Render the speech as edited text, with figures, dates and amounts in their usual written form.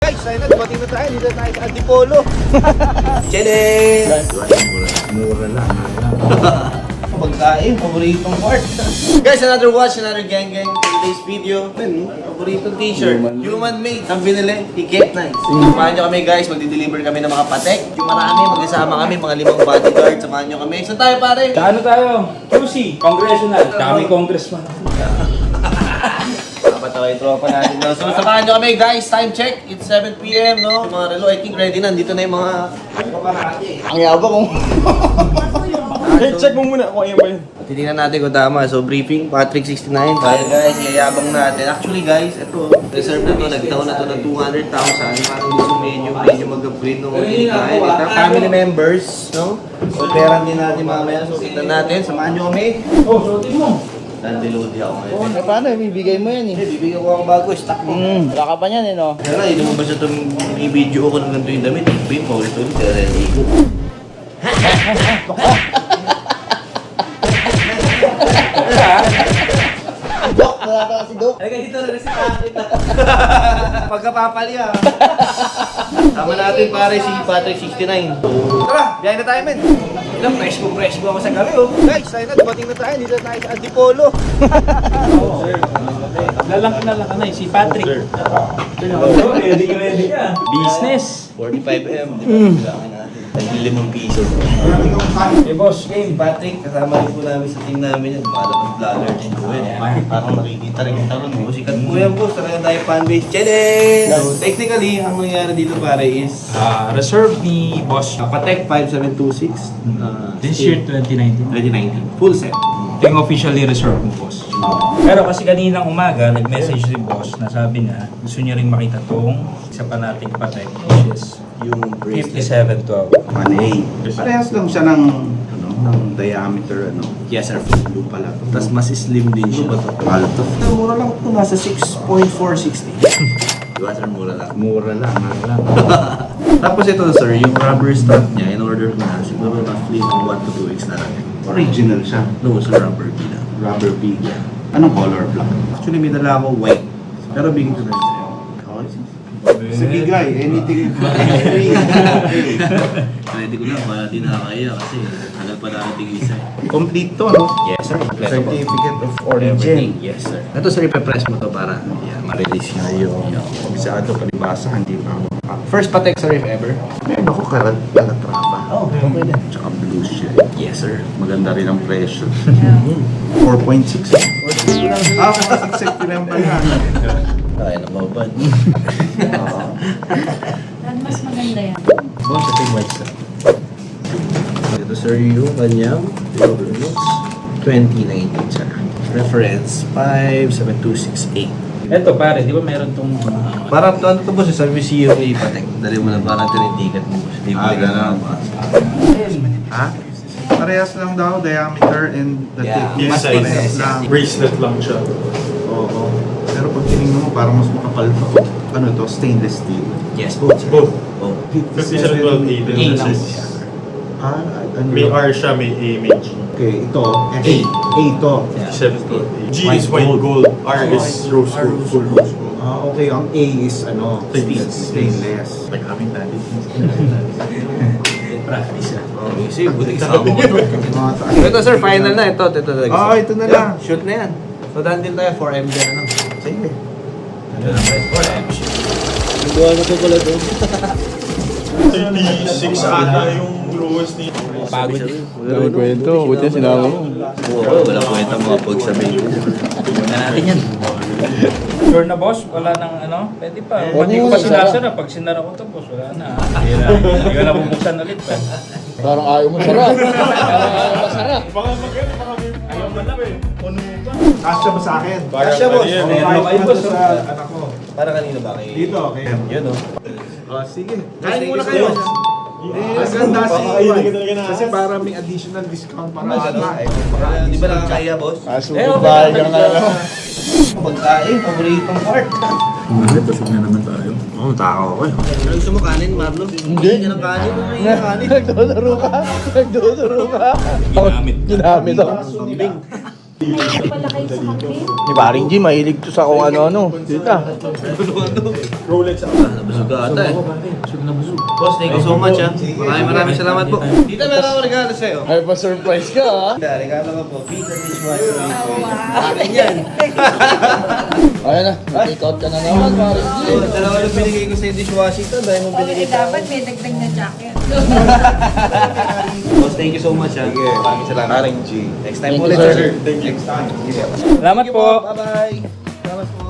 Guys, ayun na, dumating na tayo. Dito tayo sa Antipolo. Chilin! Mura lang. Pagkain, paboritong part. Guys, another watch, another gang today's video. Paboritong t-shirt. Human made. Ang binili, ticket nice. Samahan nyo kami guys, magdi-deliver kami ng mga patek. Yung marami, mag-isama kami, mga 5 bodyguard. Samahan nyo kami. Saan tayo pare? Sa ano tayo? QC, Congressional. Kami congressman. Dapat ako yung tropa natin. No? So, samahan nyo kami guys. Time check. It's 7 PM, no? Yung mga relo, I think ready na. Dito na yung mga... Ang yabang kung... Check mo muna kung ayan ba yun. Titingnan natin kung tama. So, briefing, Patrick 69. Kaya guys, yayabang natin. Actually guys, ito, reserve na to. Nagtaon na to ng 200,000. Parang gusto medyo mag-upgrade nung hinikain. Ito, family members, no? So, pera din natin mamaya. So, kita natin. Samahan nyo kami. Oh, suotin mo. Nandilodi ako ngayon. Paano? Bibigay mo yan eh. Bibigyan ko ang bago. Stock mo. Wala ka pa niyan eh, no? Kaya nga, hindi mo ba sa itong i-video ko ng ganito yung damit? Pin mo ulit ulit. Kaya naligo. Dok, nakaka si Dok. Ay, dito na rin si Patrick na. Pagkapapali ah. Tama natin pare si Patrick 69. Tara, biyahe na tayo men. Ilang fresh ko ako sa gabi oh. Guys, ayun na, dumating na tayo. Dito tayo sa Antipolo. Lalaki na lang si Patrick. Ready ka. Business. 45M, di ba? Kailangan natin. Tag-5 piso. Eh boss, Game, Patrick, kasama rin po namin sa team namin yan. Malamang vlogger din po yan. Parang makikita rin yung talon mo. Sikat po yan boss, talaga tayo fanbase. Challenge! So, technically, ang nangyari dito pare is reserve ni boss. Patek 5726. This year 2019. 2019. Full set. Ito yung officially reserve mo boss. Pero kasi kaninang umaga, nag-message si boss na sabi niya, gusto niya rin makita tong isa pa nating Patek, which is Yung bracelet. 5712. 1A. Parehas lang siya ng diameter, Yes sir. blue pala to. Tapos mas slim din siya. Mahal to. Mura lang ito. Nasa 6.460. Diba sir, mura lang. Mura lang, mahal lang. Tapos ito sir, yung rubber stamp niya, in order ko na, siguro roughly 1 to 2 weeks na lang. Original siya. No, sa rubber B na. Rubber pig. Anong color black? Actually, may dala ako white. Pero bigyan ko na rin sa'yo. Sige guy, anything. Pwede ko na, para di nakakaya kasi halal pa natin isa eh. Complete to, no? Yes sir, Certificate of Everything, origin. yes sir. Ito sir, ipe-press mo to para ma-release yun. Ayun. Kabisado, palibasa, hindi pa ako. First Patek sir if ever. Meron ako kalatrapa. Oh, okay na. Tsaka blue shade. Yes sir. Maganda rin ang presyo. 4.6. 4.6 lang pala. Ay, nababad. Mas maganda yan. Oh, sa team white sir. Ito sir yung kanyang 2019 sir. Reference 57268. Eto pare, di ba meron tong Parang ano to boss, sa museum ni Patek. Dali mo na parang tinitikat mo boss. Di ba ganun. Ha? Parehas lang daw, diameter and the Yeah. thickness. Yes, Parehas yes, lang. Bracelet lang siya. Oo. Pero pag tinignan mo, parang mas makapal to. Ano to? Stainless steel. Yes, both sir. Both. Oh. 57, 12, 8. A lang. Ah, ano May yun? R siya, may A, may G. Okay, ito. A. A to. 57, 12, 8. G is white gold. R is rose gold. Full rose gold. Ah, okay. Ang A is ano? Stainless. Stainless. Nag-amin natin. Practice ah. Okay, sige, buti kasama mo to. Mga taas. Ito sir, final na. Ito talaga. Ah, ito na lang. Shoot na yan. So, daan din tayo 4M din ano. Sige. Ano na ba? 4M shoot. 36 ata yung lowest ni... pagod. Wala kwento, buti sinama mo. Wala kwenta mga pagsabihin. Huwag na natin yan. Sure na boss? Wala nang ano? Pwede pa. Hindi ko pa sinasara. Pag sinara ko to boss, wala na. Hindi ko na bubuksan ulit pa. Parang ayaw mo sarap. Parang ayaw mo masarap. Baka maganda, baka may... Ayaw mo lang eh. Puno pa. Kasya ba sa akin? Kasya, boss. Ayan, Kahit Ano kayo, ano boss? sa anak ko. Para kanino ba kayo? Dito, okay. Yun o. Oh, sige. Kain muna kayo. Maganda si Pakakainin ka talaga na. Kasi para may additional discount para ata eh. Di ba nakakaya, boss? Kasunod ba ka nga lang. Pagkain, paboritong part. Busog na naman tayo. Oo, tao ako eh. Ano gusto mo kanin, Marlon? Hindi ka ng kanin. Hindi ka ng kanin. Nagdodoro ka. Nagdodoro ka. Ginamit. Ginamit ako. Libing. Ay, pala kayo sa kambing. Ni Paring G, mahilig to sa kung ano-ano. Dita. Rolex ako. Busog ka ata eh. Boss, thank you so much ah. Maraming salamat po. Dito meron akong regalo sa'yo. Ay, pa-surprise ka ha. Dito, regalo ko po. Pizza dishwasher liquid. Akin yan. Ayun na, take out ka na naman, Paring G. Dalawa lang binigay ko sa'yo dishwasher ito. Dahil mo binigay Okay, dapat may dagdag na jacket. Boss, thank you so much ah. Maraming salamat. Paring G. Next time Thank ulit you, sir. sir. Next time. Salamat po. Bye-bye. Salamat po.